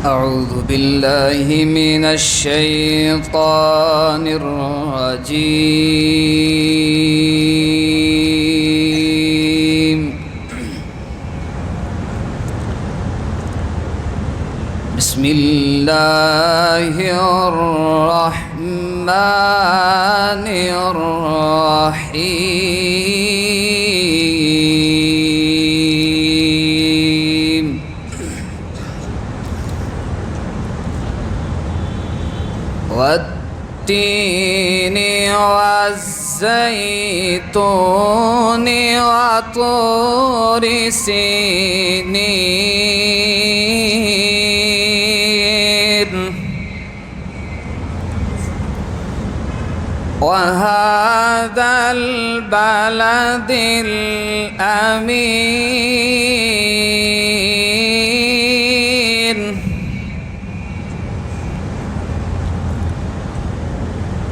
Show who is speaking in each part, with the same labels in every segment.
Speaker 1: أعوذ بالله من الشيطان الرجيم. بسم الله الرحمن الرحيم. والتين والزيتون وطور سينين وهذا البلد الأمين.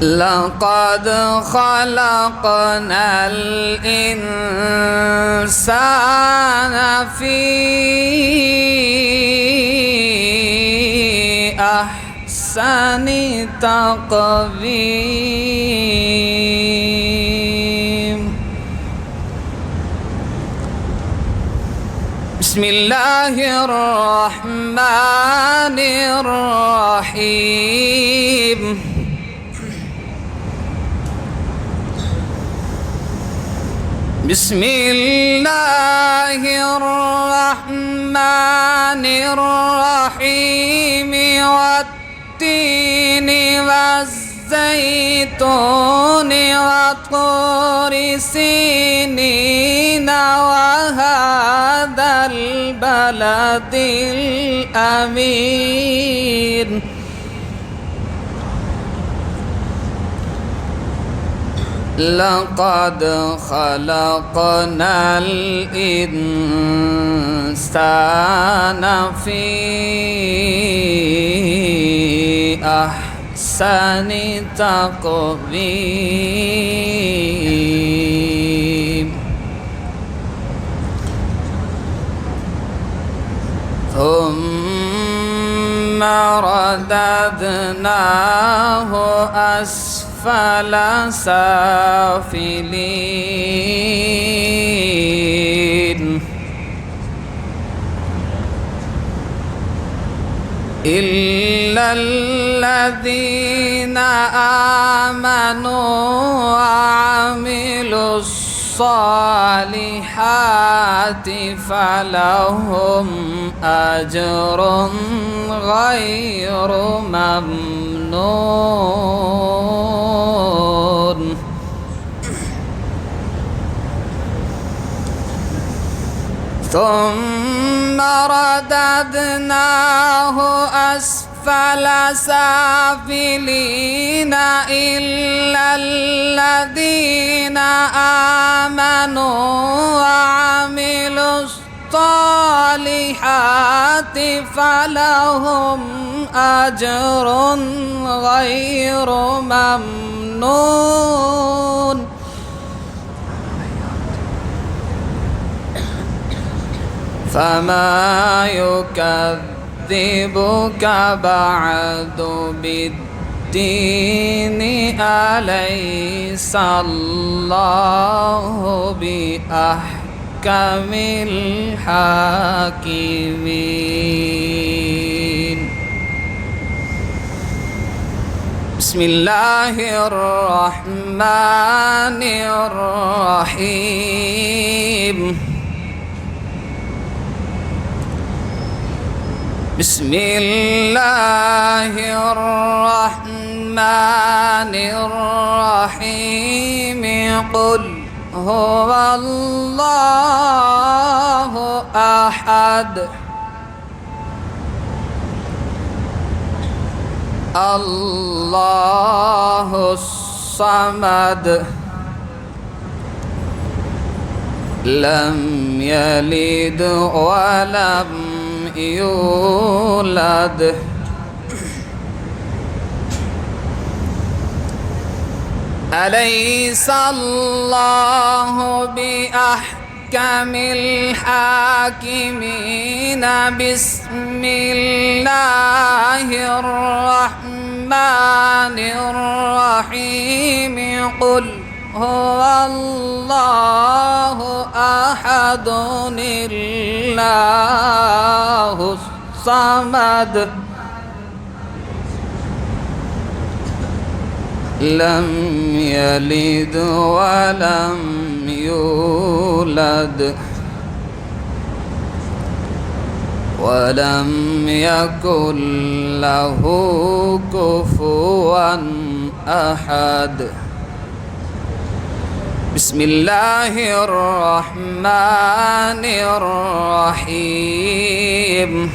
Speaker 1: لقد خلقنا الإنسان في أحسن تقويم. بسم الله الرحمن الرحيم. بسم الله الرحمن الرحيم. والتين والزيتون وطور سينين وهذا البلد الأمين. لقد خلقنا الإنسان في أحسن تقويم. ثم رددناه أسفل سافلين إلا الذين آمنوا وعملوا الصالحات فلهم أجر غير ممنون. ثم رددناه أسفل سافلين إلا الذين آمنوا وعملوا الصالحات فلهم أجر غير ممنون. فما يكذبك بعد بالدين أليس الله بأحكم الحاكمين. بسم الله الرحمن الرحيم. بسم الله الرحمن الرحيم. قل هو الله أحد الله الصمد لم يلد ولم يولد أليس الله بأحكم الحاكمين. بسم الله الله الرحمن الرحيم قل هو الله أحد الله الصمد لم يلد ولم يولد ولم يكن له كفوا أحد بسم الله الرحمن الرحيم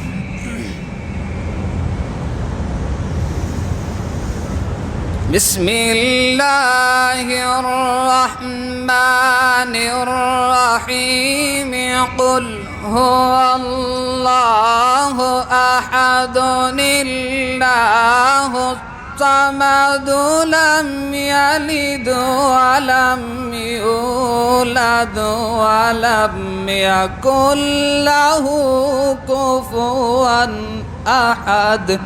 Speaker 1: بسم الله الرحمن الرحيم قل هو الله أحد الله الصمد لم يلد ولم يولد ولم يكن له كفوا أحد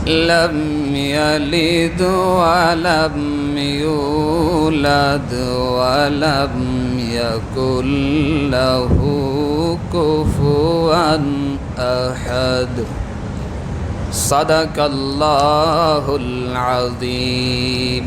Speaker 1: لم يلد ولم يولد ولم يكن له كفوا أحد صدق الله العظيم